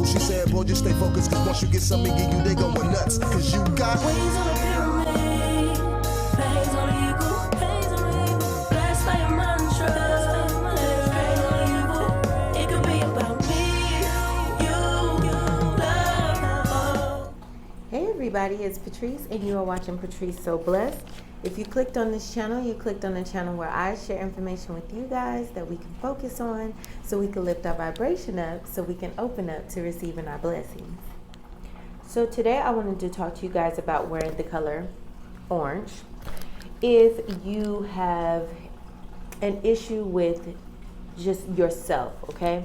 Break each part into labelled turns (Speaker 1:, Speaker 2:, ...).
Speaker 1: circle. She said, boy, just stay focused, cause once you get something in you, they going nuts. Cause you got
Speaker 2: wings on a pyramid, bangs on the eagle, blessed by your mantra, let it rain on evil. It could be about me, you, love.
Speaker 3: Hey everybody, it's Patrice and you are watching Patrice So Blessed. If you clicked on this channel, you clicked on the channel where I share information with you guys that we can focus on so we can lift our vibration up, so we can open up to receiving our blessings. So today I wanted to talk to you guys about wearing the color orange. If you have an issue with just yourself, okay?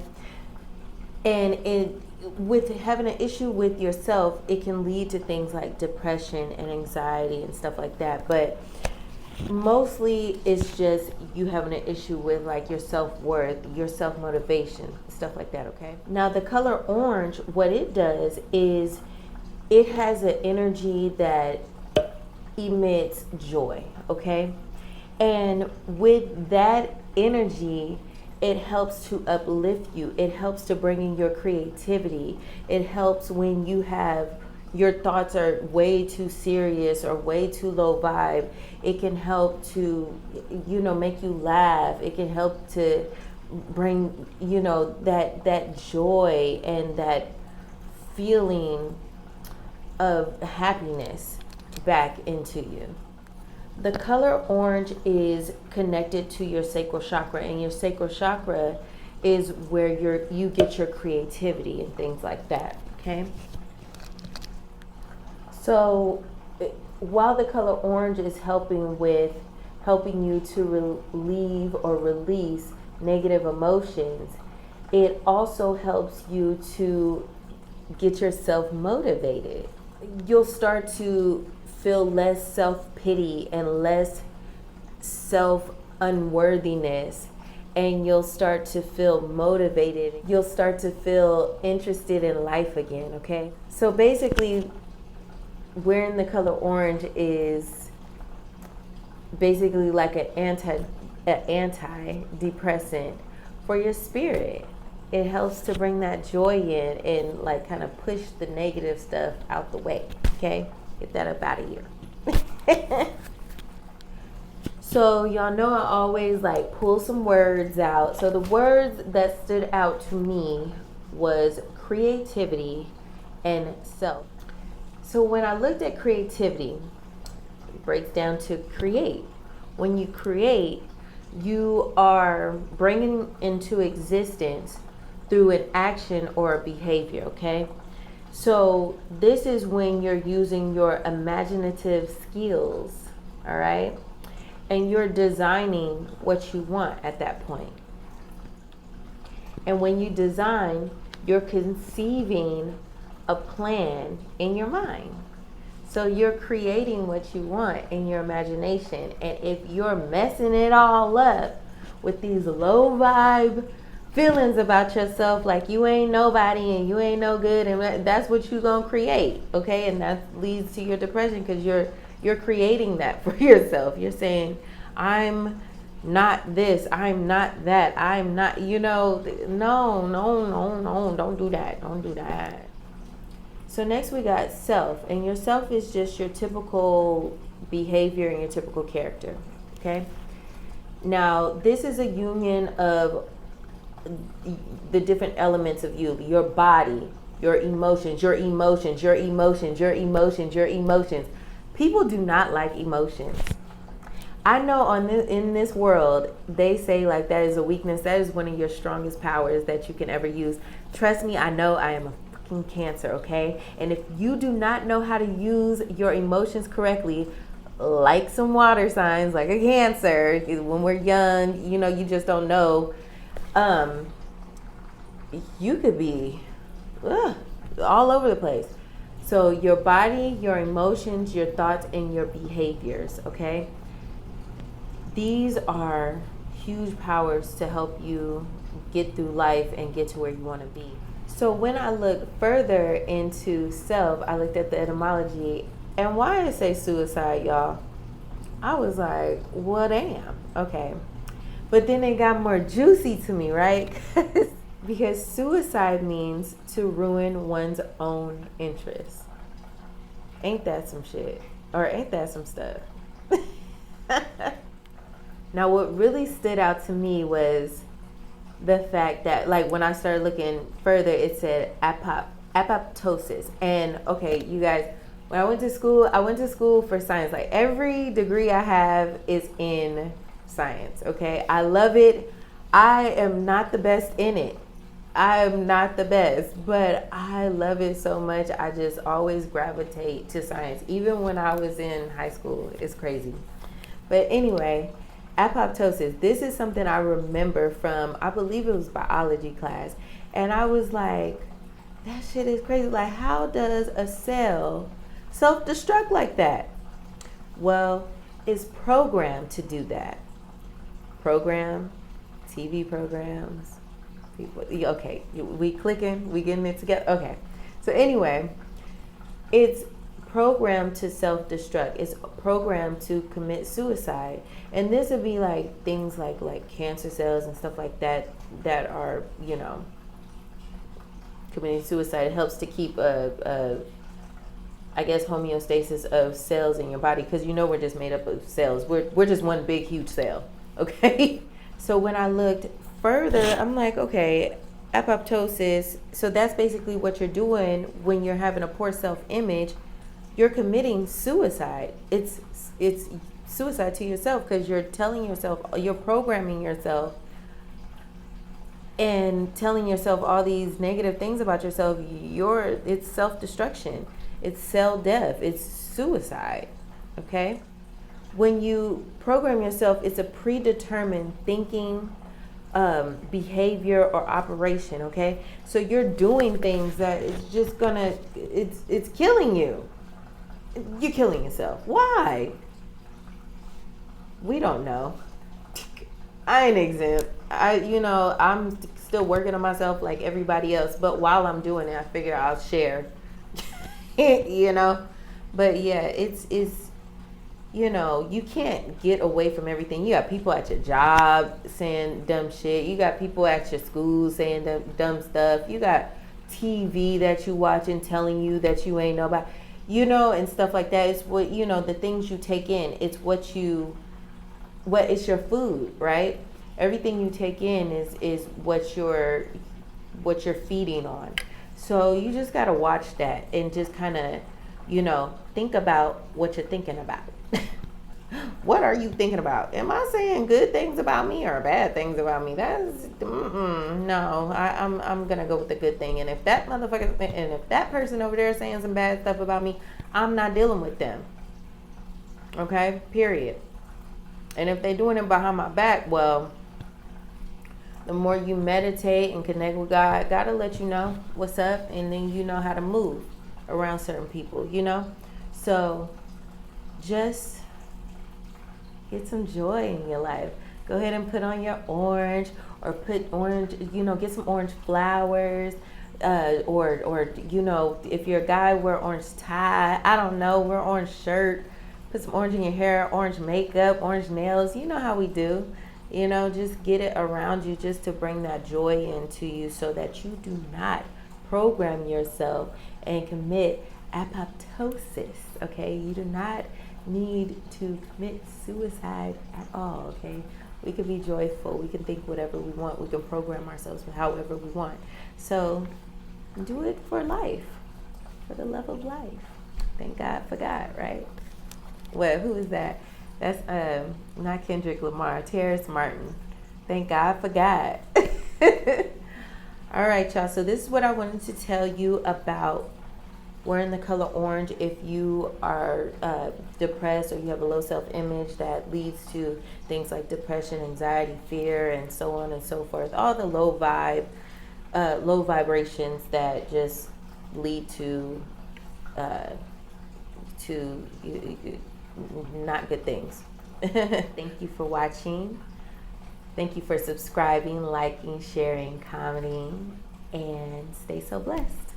Speaker 3: And with having an issue with yourself, it can lead to things like depression and anxiety and stuff like that. But mostly it's just you having an issue with like your self-worth, your self-motivation, stuff like that, okay? Now the color orange, what it does is it has an energy that emits joy, okay? And with that energy, it helps to uplift you. It helps to bring in your creativity. It helps when you have your thoughts are way too serious or way too low vibe. It can help to, make you laugh. It can help to bring, that joy and that feeling of happiness back into you. The color orange is connected to your sacral chakra, and your sacral chakra is where you get your creativity and things like that, okay? So while the color orange is helping you to relieve or release negative emotions, it also helps you to get yourself motivated. You'll start to feel less self-pity and less self-unworthiness, and you'll start to feel motivated. You'll start to feel interested in life again, okay? So basically, wearing the color orange is basically like an antidepressant for your spirit. It helps to bring that joy in and like kind of push the negative stuff out the way, okay? Get that up out of here. So y'all know I always like pull some words out. So the words that stood out to me was creativity and self. So when I looked at creativity, it breaks down to create. When you create, you are bringing into existence through an action or a behavior, okay? So this is when you're using your imaginative skills, all right? And you're designing what you want at that point. And when you design, you're conceiving a plan in your mind. So you're creating what you want in your imagination. And if you're messing it all up with these low vibe feelings about yourself, like you ain't nobody and you ain't no good, and that's what you're gonna create, okay? And that leads to your depression because you're creating that for yourself. You're saying, I'm not this, I'm not that, I'm not, no, don't do that. So next we got self, and your self is just your typical behavior and your typical character, okay? Now this is a union of the different elements of you, your body, your emotions. People do not like emotions. I know in this world, they say like that is a weakness. That is one of your strongest powers that you can ever use. Trust me, I know I am a fucking Cancer, okay? And if you do not know how to use your emotions correctly, like some water signs, like a Cancer, when we're young, you just don't know. You could be all over the place. So your body, your emotions, your thoughts, and your behaviors, okay? These are huge powers to help you get through life and get to where you want to be. So when I look further into self, I looked at the etymology, and why I say suicide, y'all, I was like, well, damn, okay. But then it got more juicy to me, right? Because suicide means to ruin one's own interests. Ain't that some shit? Or ain't that some stuff? Now, what really stood out to me was the fact that, like, when I started looking further, it said apoptosis. And okay, you guys, when I went to school for science. Like, every degree I have is in science. Okay, I love it. I am not the best in it. I am not the best, but I love it so much. I just always gravitate to science, even when I was in high school. It's crazy. But anyway, apoptosis. This is something I remember from, I believe it was biology class. And I was like, that shit is crazy. Like, how does a cell self-destruct like that? Well, it's programmed to do that. TV programs. Okay, we clicking, we getting it together. Okay, so anyway, it's programmed to self-destruct. It's programmed to commit suicide, and this would be like things like cancer cells and stuff like that are, you know, committing suicide. It helps to keep a I guess homeostasis of cells in your body, because you know we're just made up of cells. We're just one big huge cell. Okay. So when I looked further, I'm like, okay, apoptosis. So that's basically what you're doing when you're having a poor self-image. You're committing suicide. It's suicide to yourself, because you're telling yourself, you're programming yourself and telling yourself all these negative things about yourself. It's self-destruction. It's cell death. It's suicide. Okay? When you program yourself, it's a predetermined thinking, behavior or operation. Okay? So you're doing things that is just it's killing you. You're killing yourself. Why? We don't know. I ain't exempt. I'm still working on myself like everybody else, but while I'm doing it, I figure I'll share. You know? But yeah, it's you can't get away from everything. You got people at your job saying dumb shit. You got people at your school saying dumb stuff. You got TV that you watching telling you that you ain't know about, and stuff like that. It's what, the things you take in. It's what it's your food, right? Everything you take in is what you're feeding on. So you just got to watch that and just kind of, think about what you're thinking about. What are you thinking about? Am I saying good things about me or bad things about me? No. I'm gonna go with the good thing. And if that person over there is saying some bad stuff about me, I'm not dealing with them. Okay, period. And if they're doing it behind my back, well, the more you meditate and connect with God will let you know what's up, and then you know how to move around certain people, So just get some joy in your life. Go ahead and put on your orange, or put orange, get some orange flowers, or if you're a guy, wear orange tie. I don't know, wear orange shirt. Put some orange in your hair, orange makeup, orange nails. You know how we do. Just get it around you, just to bring that joy into you, so that you do not program yourself and commit apoptosis. Okay, you do not need to commit suicide at all. Okay, we can be joyful, we can think whatever we want, we can program ourselves however we want. So do it for life, for the love of life. Thank God for God, right? Well, who is that? That's not Kendrick Lamar, Terrace Martin. Thank God for God. All right, y'all, so this is what I wanted to tell you about wearing the color orange if you are depressed, or you have a low self-image that leads to things like depression, anxiety, fear, and so on and so forth. All the low vibrations that just lead to not good things. Thank you for watching. Thank you for subscribing, liking, sharing, commenting, and stay so blessed.